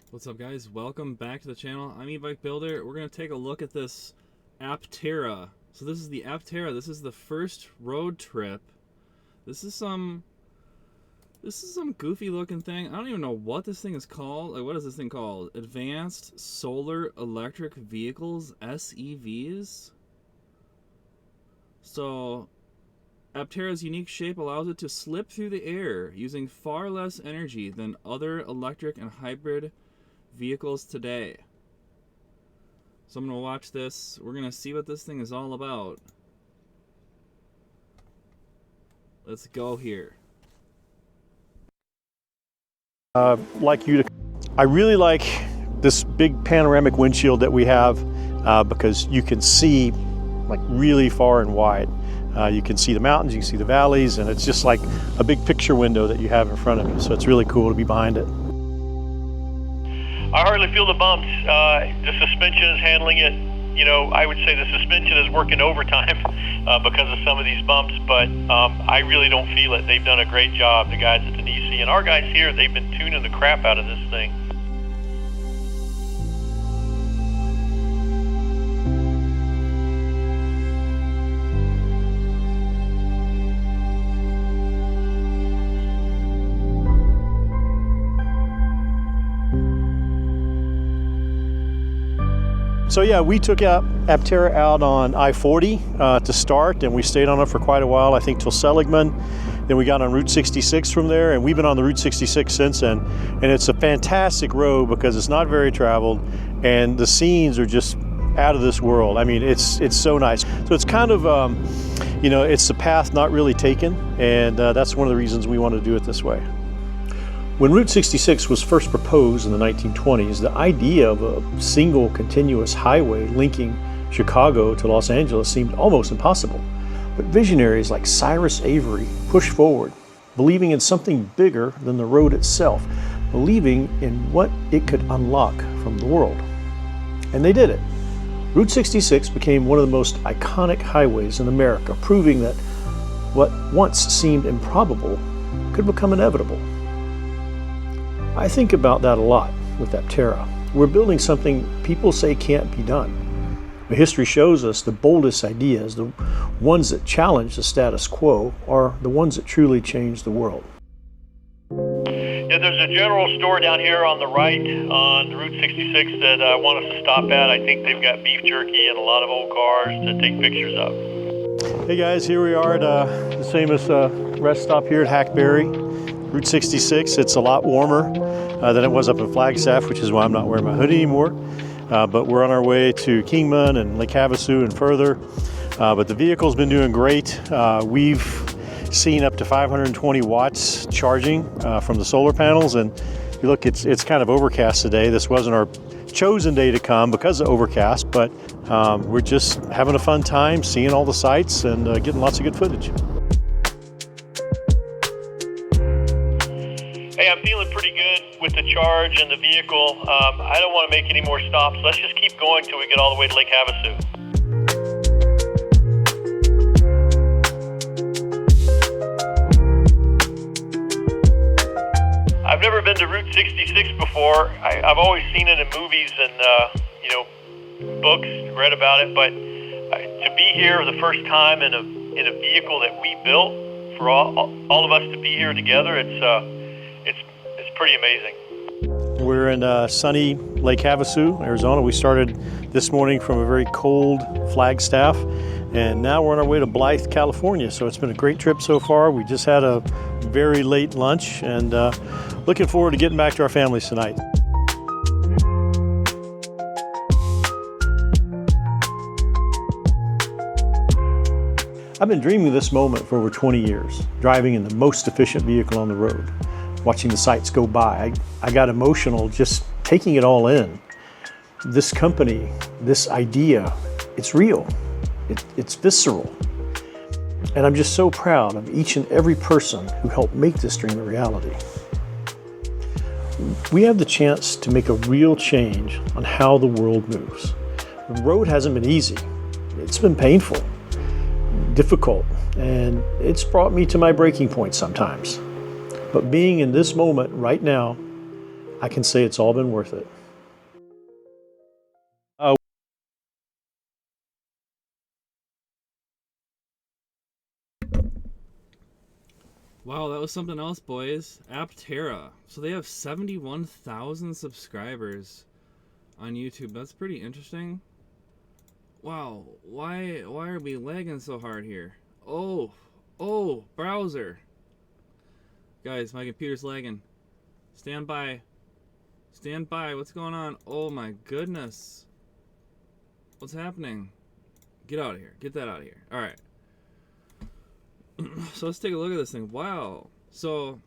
What's up, guys? Welcome back to the channel. I'm eBike Builder. We're going to take a look at this Aptera. So this is the Aptera. This is the first road trip. This is some goofy looking thing. I don't even know what this thing is called. Like, what is this thing called? Advanced Solar Electric Vehicles, SEVs. So Aptera's unique shape allows it to slip through the air using far less energy than other electric and hybrid vehicles today. So I'm going to watch this. We're going to see what this thing is all about. Let's go here. I really like this big panoramic windshield that we have because you can see like really far and wide. You can see the mountains, you can see the valleys, and it's just like a big picture window that you have in front of you. So it's really cool to be behind it. I hardly feel the bumps. The suspension is handling it. You know, I would say the suspension is working overtime because of some of these bumps, but I really don't feel it. They've done a great job, the guys at the Nisi. And our guys here, they've been tuning the crap out of this thing. So yeah, we took Aptera out on I-40 to start, and we stayed on it for quite a while, I think till Seligman. Then we got on Route 66 from there, and we've been on the Route 66 since then. And it's a fantastic road because it's not very traveled, and the scenes are just out of this world. I mean, it's so nice. So it's kind of, you know, it's the path not really taken, and that's one of the reasons we want to do it this way. When Route 66 was first proposed in the 1920s, the idea of a single continuous highway linking Chicago to Los Angeles seemed almost impossible. But visionaries like Cyrus Avery pushed forward, believing in something bigger than the road itself, believing in what it could unlock from the world. And they did it. Route 66 became one of the most iconic highways in America, proving that what once seemed improbable could become inevitable. I think about that a lot with Aptera. We're building something people say can't be done. But history shows us the boldest ideas, the ones that challenge the status quo, are the ones that truly change the world. Yeah, there's a general store down here on the right on Route 66 that I want us to stop at. I think they've got beef jerky and a lot of old cars to take pictures of. Hey guys, here we are at the famous rest stop here at Hackberry. Route 66, it's a lot warmer than it was up in Flagship, which is why I'm not wearing my hoodie anymore. But we're on our way to Kingman and Lake Havasu and further. But the vehicle's been doing great. We've seen up to 520 watts charging from the solar panels. And you look, it's kind of overcast today. This wasn't our chosen day to come because of overcast, but we're just having a fun time, seeing all the sights and getting lots of good footage. Hey, I'm feeling pretty good with the charge and the vehicle. I don't want to make any more stops. Let's just keep going till we get all the way to Lake Havasu. I've never been to Route 66 before. I've always seen it in movies and you know, books, read about it. But to be here the first time in a vehicle that we built, for all of us to be here together, it's pretty amazing. We're in sunny Lake Havasu, Arizona. We started this morning from a very cold Flagstaff, and now we're on our way to Blythe, California. So it's been a great trip so far. We just had a very late lunch, and looking forward to getting back to our families tonight. I've been dreaming of this moment for over 20 years, driving in the most efficient vehicle on the road, watching the sights go by. I got emotional just taking it all in. This company, this idea, it's real. It's visceral. And I'm just so proud of each and every person who helped make this dream a reality. We have the chance to make a real change on how the world moves. The road hasn't been easy. It's been painful, difficult, and it's brought me to my breaking point sometimes. But being in this moment right now, I can say it's all been worth it. Wow, that was something else, boys. Aptera. So they have 71,000 subscribers on YouTube. That's pretty interesting. Wow, why are we lagging so hard here? Oh, browser. Guys, my computer's lagging. Stand by. Stand by. What's going on? Oh my goodness. What's happening? Get out of here. Get that out of here. All right. So let's take a look at this thing. Wow. So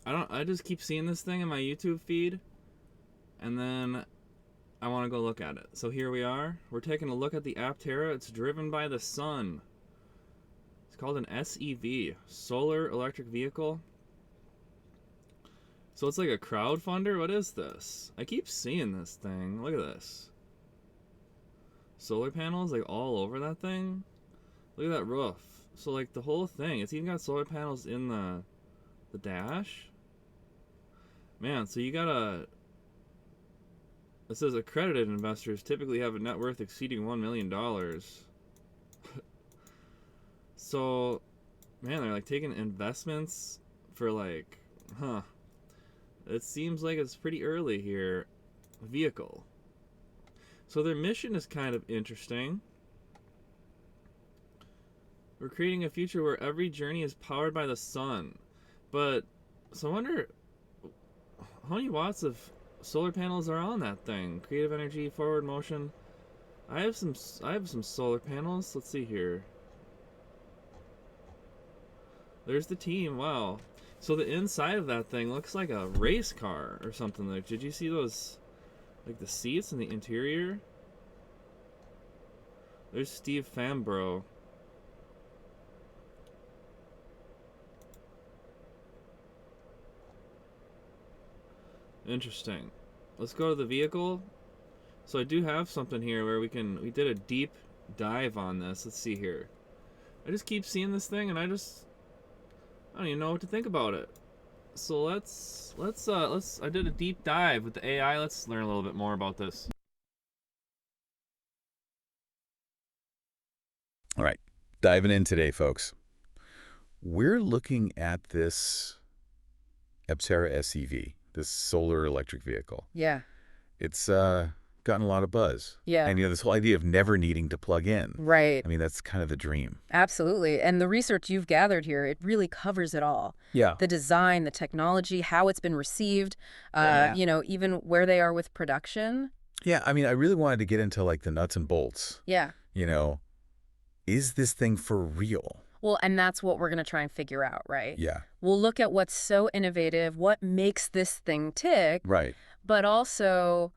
I just keep seeing this thing in my YouTube feed, and then I want to go look at it. So here we are. We're taking a look at the Aptera. It's driven by the sun. It's called an SEV, solar electric vehicle. So it's like a crowdfunder. What is this? I keep seeing this thing. Look at this. Solar panels like all over that thing. Look at that roof. So like the whole thing, it's even got solar panels in the dash. Man, so you gotta. It says accredited investors typically have a net worth exceeding $1 million. So, man, they're like taking investments for like, it seems like it's pretty early here. Vehicle. So their mission is kind of interesting. We're creating a future where every journey is powered by the sun. But, so I wonder how many watts of solar panels are on that thing. Creative energy, forward motion. I have some solar panels. Let's see here. There's the team. Wow. So the inside of that thing looks like a race car or something. Like, did you see those, like the seats in the interior? There's Steve Fambro. Interesting. Let's go to the vehicle. So I do have something here where we did a deep dive on this. Let's see here. I just keep seeing this thing and I don't even know what to think about it. So let's I did a deep dive with the AI. Let's learn a little bit more about this. All right. Diving in today, folks. We're looking at this Aptera sEV, this solar electric vehicle. Yeah. It's gotten a lot of buzz. Yeah. And, this whole idea of never needing to plug in. Right. I mean, that's kind of the dream. Absolutely. And the research you've gathered here, it really covers it all. Yeah. The design, the technology, how it's been received, even where they are with production. Yeah, I mean, I really wanted to get into, like, the nuts and bolts. Yeah. Is this thing for real? Well, and that's what we're going to try and figure out, right? Yeah. We'll look at what's so innovative, what makes this thing tick. Right. But also,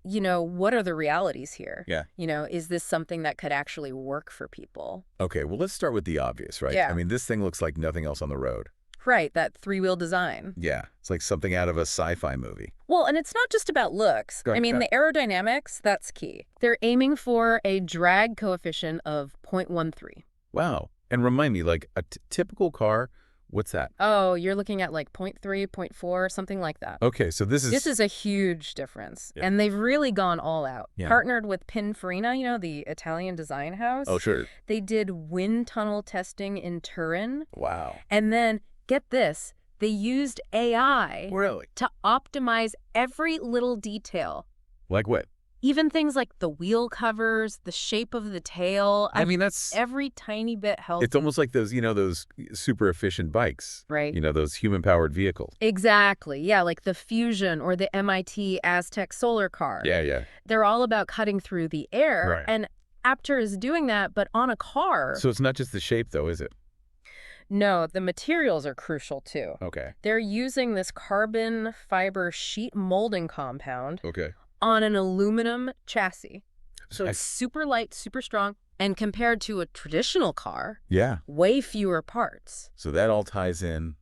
what are the realities here? Yeah. Is this something that could actually work for people? Okay, well, let's start with the obvious, right? Yeah. I mean, this thing looks like nothing else on the road. Right, that three-wheel design. Yeah, it's like something out of a sci-fi movie. Well, and it's not just about looks. Go ahead. I mean, the aerodynamics, that's key. They're aiming for a drag coefficient of 0.13. Wow. And remind me, like a typical car, what's that? Oh, you're looking at like 0.3, 0.4, something like that. Okay, so this is a huge difference. Yeah. And they've really gone all out. Yeah. Partnered with Pininfarina, the Italian design house. Oh, sure. They did wind tunnel testing in Turin. Wow. And then, get this, they used AI Really? to optimize every little detail. Like what? Even things like the wheel covers, the shape of the tail. I mean, that's every tiny bit helps. it's almost like those, those super efficient bikes. Right. Those human-powered vehicles. Exactly. Yeah, like the Fusion or the MIT Aztec solar car. Yeah. They're all about cutting through the air. Right. And Aptera is doing that, but on a car. So it's not just the shape, though, is it? No, the materials are crucial, too. Okay. They're using this carbon fiber sheet molding compound Okay. on an aluminum chassis. So it's super light, super strong, and compared to a traditional car, Yeah. way fewer parts. So that all ties in.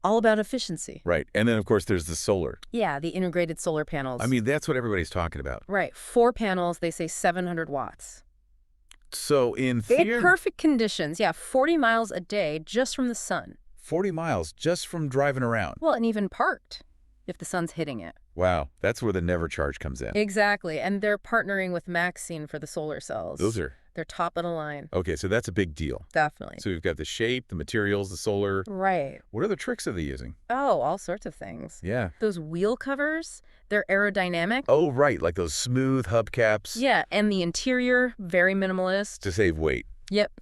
All about efficiency. Right. And then, of course, there's the solar. Yeah, the integrated solar panels. I mean, that's what everybody's talking about. Right, 4 panels, they say 700 watts. So in In theory, perfect conditions, yeah, 40 miles a day just from the sun. 40 miles just from driving around. Well, and even parked if the sun's hitting it. Wow, that's where the never charge comes in. Exactly. And they're partnering with Maxine for the solar cells. Those are... They're top of the line. Okay, so that's a big deal. Definitely. So we've got the shape, the materials, the solar. Right. What other tricks are they using? Oh, all sorts of things. Yeah. Those wheel covers, they're aerodynamic. Oh, right, like those smooth hubcaps. Yeah, and the interior, very minimalist. To save weight. Yep.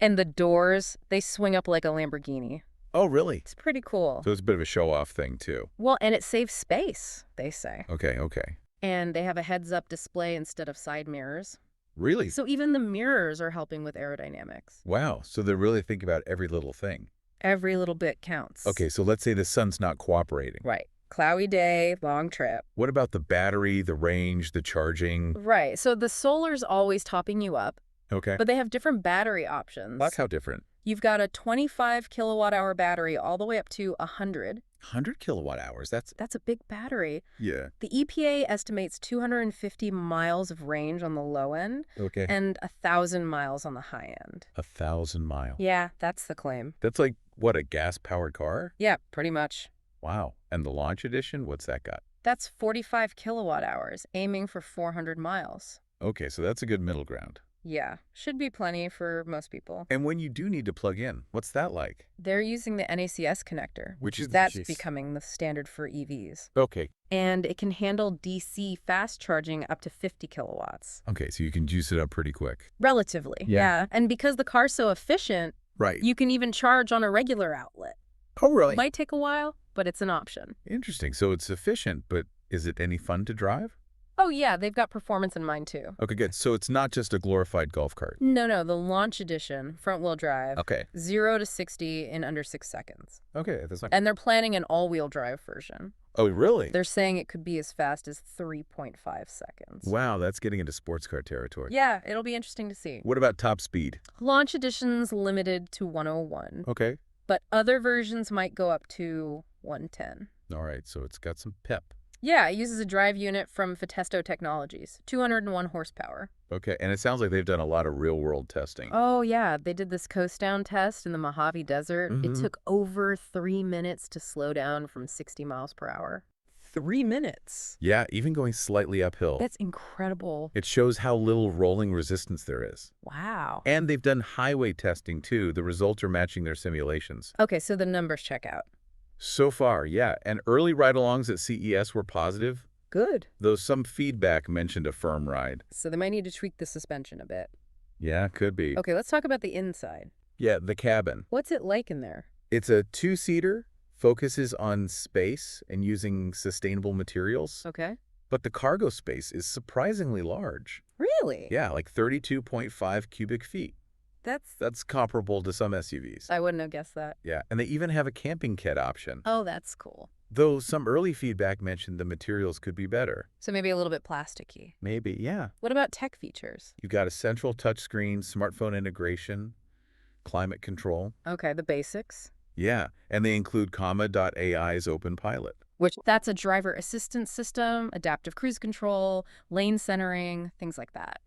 And the doors, they swing up like a Lamborghini. Oh, really? It's pretty cool. So it's a bit of a show-off thing, too. Well, and it saves space, they say. Okay, okay. And they have a heads-up display instead of side mirrors. Really? So even the mirrors are helping with aerodynamics. Wow, so they're really thinking about every little thing. Every little bit counts. Okay, so let's say the sun's not cooperating. Right. Cloudy day, long trip. What about the battery, the range, the charging? Right. So the solar's always topping you up, Okay. but they have different battery options. That's how different. You've got a 25 kilowatt hour battery all the way up to 100. 100 kilowatt hours, that's... That's a big battery. Yeah. The EPA estimates 250 miles of range on the low end Okay. and 1,000 miles on the high end. 1,000 miles. Yeah, that's the claim. That's like, what, a gas-powered car? Yeah, pretty much. Wow. And the launch edition, what's that got? That's 45 kilowatt hours, aiming for 400 miles. Okay, so that's a good middle ground. Yeah, should be plenty for most people. And when you do need to plug in, what's that like? They're using the NACS connector, Which is... that's jeez. becoming the standard for EVs. Okay. And it can handle DC fast charging up to 50 kilowatts. Okay, so you can juice it up pretty quick. Relatively, yeah. And because the car's so efficient, Right. you can even charge on a regular outlet. Oh, really? Might take a while, but it's an option. Interesting. So it's efficient, but is it any fun to drive? Oh, yeah, they've got performance in mind, too. Okay, good. So it's not just a glorified golf cart. No, the launch edition, front-wheel drive, Okay. 0 to 60 in under 6 seconds. Okay, that's not... And they're planning an all-wheel drive version. Oh, really? They're saying it could be as fast as 3.5 seconds. Wow, that's getting into sports car territory. Yeah, it'll be interesting to see. What about top speed? Launch edition's limited to 101, Okay. but other versions might go up to 110. All right, so it's got some pep. Yeah, it uses a drive unit from Fetesto Technologies, 201 horsepower. Okay, and it sounds like they've done a lot of real-world testing. Oh, yeah, they did this coast-down test in the Mojave Desert. It Mhm. took over 3 minutes to slow down from 60 miles per hour. 3 minutes? Yeah, even going slightly uphill. That's incredible. It shows how little rolling resistance there is. Wow. And they've done highway testing, too. The results are matching their simulations. Okay, so the numbers check out. So far, yeah. And early ride-alongs at CES were positive, Good. though some feedback mentioned a firm ride. So they might need to tweak the suspension a bit. Yeah, could be. Okay, let's talk about the inside. Yeah, the cabin. What's it like in there? It's a two-seater, focuses on space and using sustainable materials. Okay. But the cargo space is surprisingly large. Really? Yeah, like 32.5 cubic feet. That's comparable to some SUVs. I wouldn't have guessed that. Yeah, and they even have a camping kit option. Oh, that's cool. Though some early feedback mentioned the materials could be better. So maybe a little bit plasticky. Maybe, yeah. What about tech features? You've got a central touchscreen, smartphone integration, climate control. Okay, the basics. Yeah, and they include Comma.ai's Open Pilot. Which, that's a driver assistance system, adaptive cruise control, lane centering, things like that.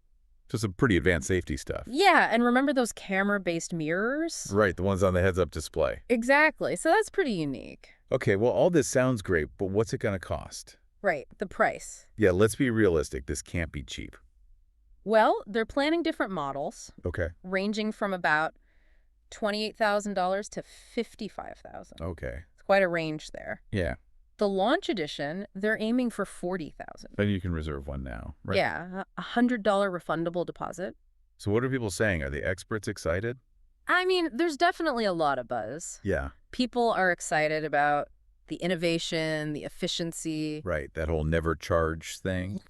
So some pretty advanced safety stuff. Yeah, and remember those camera-based mirrors? Right, the ones on the heads-up display. Exactly, so that's pretty unique. Okay, well, all this sounds great, but what's it going to cost? Right, the price. Yeah, let's be realistic. This can't be cheap. Well, they're planning different models, Okay. ranging from about $28,000 to $55,000. Okay. It's quite a range there. Yeah. The launch edition, they're aiming for $40,000. Then you can reserve one now, right? Yeah, a $100 refundable deposit. So what are people saying? Are the experts excited? I mean, there's definitely a lot of buzz. Yeah. People are excited about the innovation, the efficiency. Right, that whole never charge thing.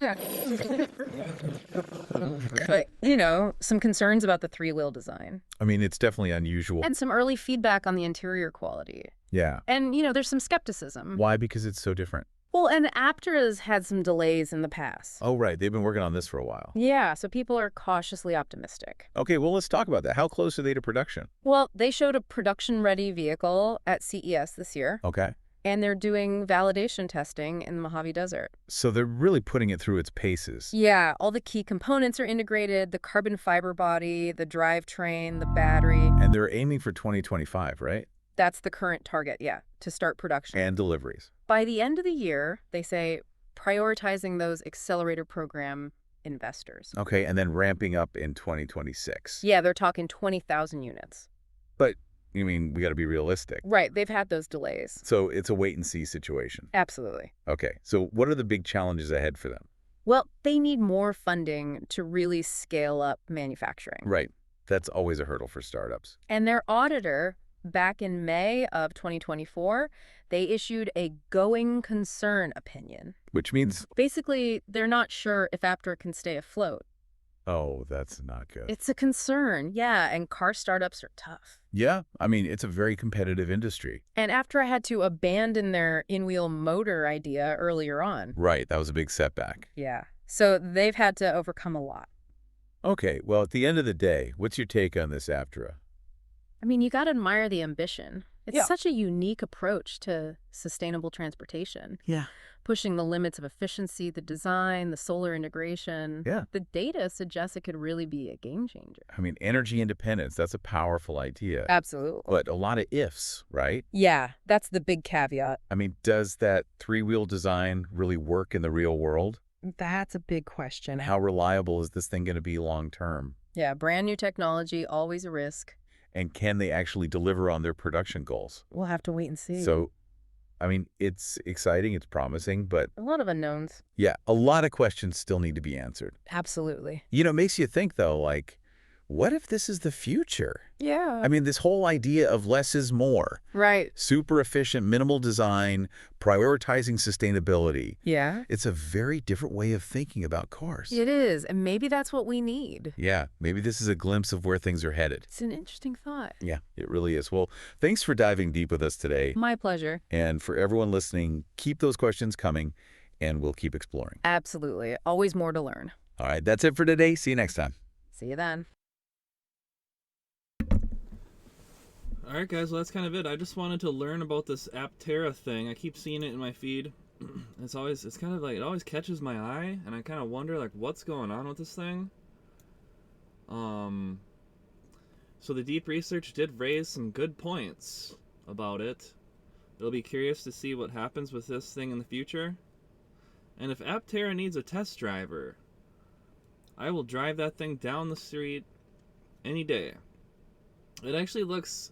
But, you know, some concerns about the three-wheel design. I mean, it's definitely unusual. And some early feedback on the interior quality. Yeah. And, you know, there's some skepticism. Why? Because it's so different. Well, and Aptera's had some delays in the past. Oh, right. They've been working on this for a while. Yeah, so people are cautiously optimistic. Okay, well, let's talk about that. How close are they to production? Well, they showed a production-ready vehicle at CES this year. Okay. And they're doing validation testing in the Mojave Desert. So they're really putting it through its paces. Yeah, all the key components are integrated, the carbon fiber body, the drivetrain, the battery. And they're aiming for 2025, right? That's the current target, yeah, to start production. And deliveries. By the end of the year, they say prioritizing those accelerator program investors. Okay, and then ramping up in 2026. Yeah, they're talking 20,000 units. But, I mean, we got to be realistic. Right, they've had those delays. So it's a wait-and-see situation. Absolutely. Okay, so what are the big challenges ahead for them? Well, they need more funding to really scale up manufacturing. Right. That's always a hurdle for startups. And their auditor, back in May of 2024, they issued a going concern opinion. Which means, Basically, they're not sure if Aptera can stay afloat. oh, that's not good. It's a concern, yeah, and car startups are tough. Yeah, I mean, it's a very competitive industry. And Aptera had to abandon their in-wheel motor idea earlier on. Right, that was a big setback. Yeah. So they've had to overcome a lot. Okay, well, at the end of the day, what's your take on this Aptera? I mean, you got to admire the ambition. It's Yeah. such a unique approach to sustainable transportation. Yeah. Pushing the limits of efficiency, the design, the solar integration. Yeah. The data suggests it could really be a game changer. I mean, energy independence, that's a powerful idea. Absolutely. But a lot of ifs, right? Yeah, that's the big caveat. I mean, does that three-wheel design really work in the real world? That's a big question. How reliable is this thing going to be long-term? Yeah, brand new technology, always a risk. And can they actually deliver on their production goals? We'll have to wait and see. So, I mean, it's exciting, it's promising, but A lot of unknowns. yeah, a lot of questions still need to be answered. Absolutely. You know, it makes you think, though, like, what if this is the future? Yeah. I mean, this whole idea of less is more, Right. super efficient, minimal design, prioritizing sustainability. Yeah. It's a very different way of thinking about cars. It is, and maybe that's what we need. Yeah, maybe this is a glimpse of where things are headed. It's an interesting thought. Yeah, it really is. Well, thanks for diving deep with us today. My pleasure. And for everyone listening, keep those questions coming, and we'll keep exploring. Absolutely. Always more to learn. All right, that's it for today. See you next time. See you then. All right, guys, well, that's kind of it. I just wanted to learn about this Aptera thing. I keep seeing it in my feed. It's kind of like, it always catches my eye, and I kind of wonder, like, what's going on with this thing? So the deep research did raise some good points about it. It'll be curious to see what happens with this thing in the future. And if Aptera needs a test driver, I will drive that thing down the street any day. It actually looks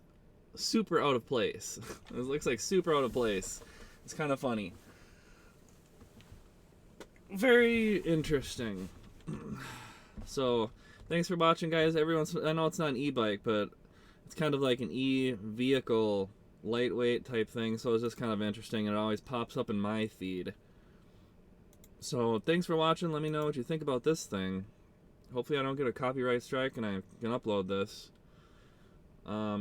super out of place. It looks like super out of place. It's kind of funny. Very interesting. So, thanks for watching, guys. I know it's not an e-bike, but it's kind of like an e-vehicle, lightweight type thing, so it's just kind of interesting. It always pops up in my feed. So, thanks for watching. Let me know what you think about this thing. Hopefully I don't get a copyright strike and I can upload this.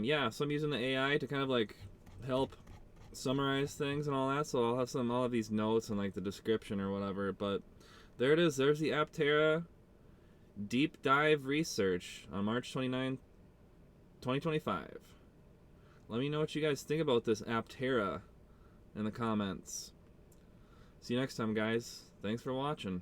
Yeah, so I'm using the AI to kind of like help summarize things and all that, so I'll have all of these notes and like the description or whatever, but there it is. There's the Aptera deep dive research on March 29, 2025. Let me know what you guys think about this Aptera in the comments. See you next time, guys. Thanks for watching.